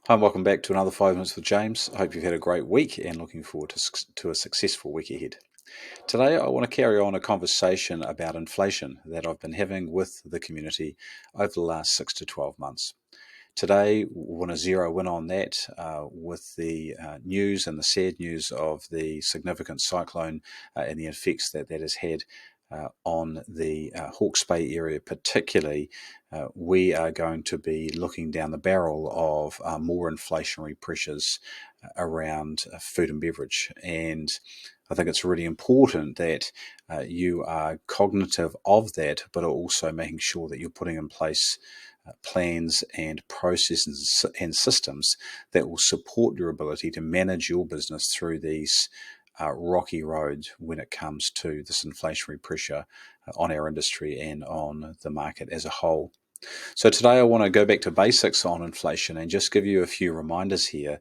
Hi, and welcome back to another 5 Minutes with James. I hope you've had a great week and looking forward to a successful week ahead. Today, I want to carry on a conversation about inflation that I've been having with the community over the last 6 to 12 months. Today, we want to zero in on that with the news and the sad news of the significant cyclone and the effects that that has had on the Hawke's Bay area particularly. We are going to be looking down the barrel of more inflationary pressures around food and beverage. And I think it's really important that you are cognitive of that, but are also making sure that you're putting in place plans and processes and systems that will support your ability to manage your business through these rocky roads when it comes to this inflationary pressure on our industry and on the market as a whole. So today I want to go back to basics on inflation and just give you a few reminders here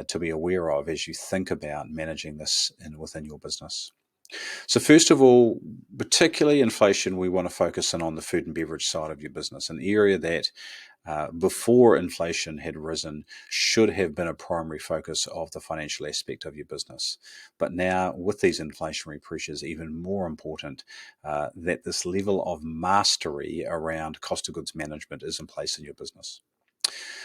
to be aware of as you think about managing this within your business. So first of all, particularly inflation, we want to focus in on the food and beverage side of your business, an area that before inflation had risen should have been a primary focus of the financial aspect of your business. But now, with these inflationary pressures, even more important that this level of mastery around cost of goods management is in place in your business.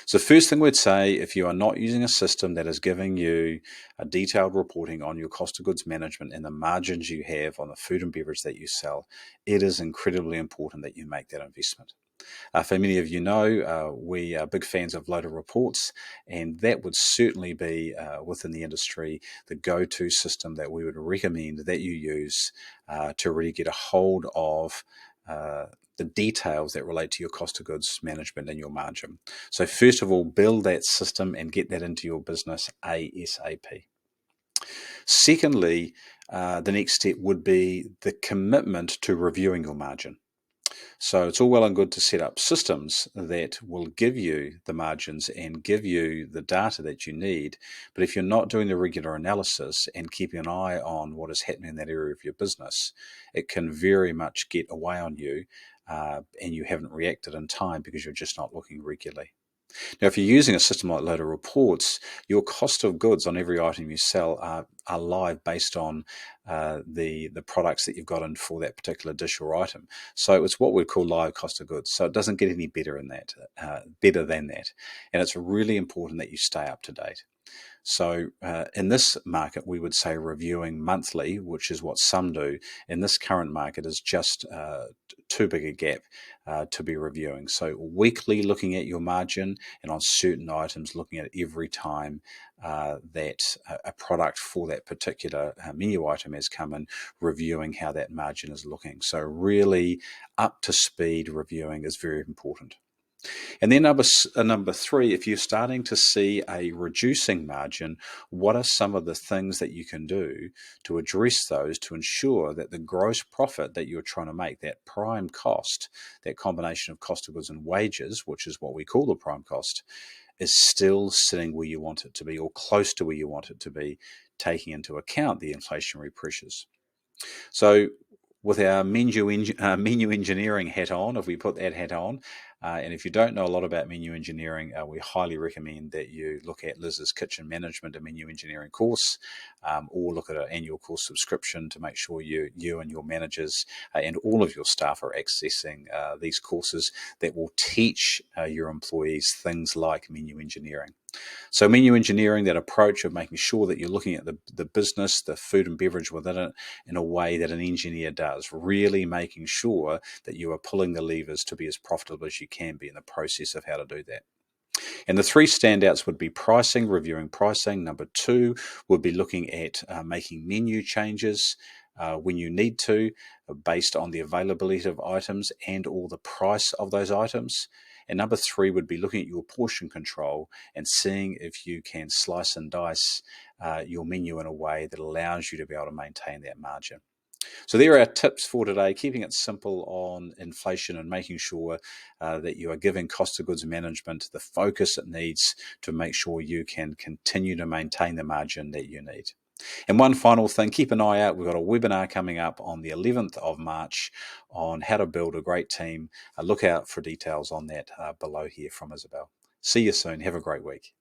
So, first thing we'd say, if you are not using a system that is giving you a detailed reporting on your cost of goods management and the margins you have on the food and beverage that you sell, it is incredibly important that you make that investment. For many of you know, we are big fans of Loader Reports, and that would certainly be within the industry the go-to system that we would recommend that you use to really get a hold of the details that relate to your cost of goods management and your margin. So first of all, build that system and get that into your business ASAP. Secondly, the next step would be the commitment to reviewing your margin. So it's all well and good to set up systems that will give you the margins and give you the data that you need. But if you're not doing the regular analysis and keeping an eye on what is happening in that area of your business, it can very much get away on you and you haven't reacted in time because you're just not looking regularly. Now, if you're using a system like Loader Reports, your cost of goods on every item you sell are live based on the products that you've got in for that particular dish or item. So it's what we call live cost of goods. So it doesn't get any better better than that. And it's really important that you stay up to date. So in this market, we would say reviewing monthly, which is what some do. In this current market is just too big a gap to be reviewing. So weekly looking at your margin and on certain items looking at every time that a product for that particular menu item has come in, reviewing how that margin is looking. So really up to speed reviewing is very important. And then number three, if you're starting to see a reducing margin, what are some of the things that you can do to address those to ensure that the gross profit that you're trying to make, that prime cost, that combination of cost of goods and wages, which is what we call the prime cost, is still sitting where you want it to be or close to where you want it to be, taking into account the inflationary pressures. So with our menu engineering hat on, if we put that hat on, and if you don't know a lot about menu engineering, we highly recommend that you look at Liz's Kitchen Management and Menu Engineering course, or look at an annual course subscription to make sure you and your managers and all of your staff are accessing these courses that will teach your employees things like menu engineering. So menu engineering, that approach of making sure that you're looking at the business, the food and beverage within it in a way that an engineer does, really making sure that you are pulling the levers to be as profitable as you can be in the process of how to do that. And the three standouts would be pricing, reviewing pricing. Number two would be looking at making menu changes when you need to, based on the availability of items and or the price of those items. And number three would be looking at your portion control and seeing if you can slice and dice your menu in a way that allows you to be able to maintain that margin. So there are our tips for today, keeping it simple on inflation and making sure that you are giving cost of goods management the focus it needs to make sure you can continue to maintain the margin that you need. And one final thing, keep an eye out. We've got a webinar coming up on the 11th of March on how to build a great team. Look out for details on that below here from Isabel. See you soon. Have a great week.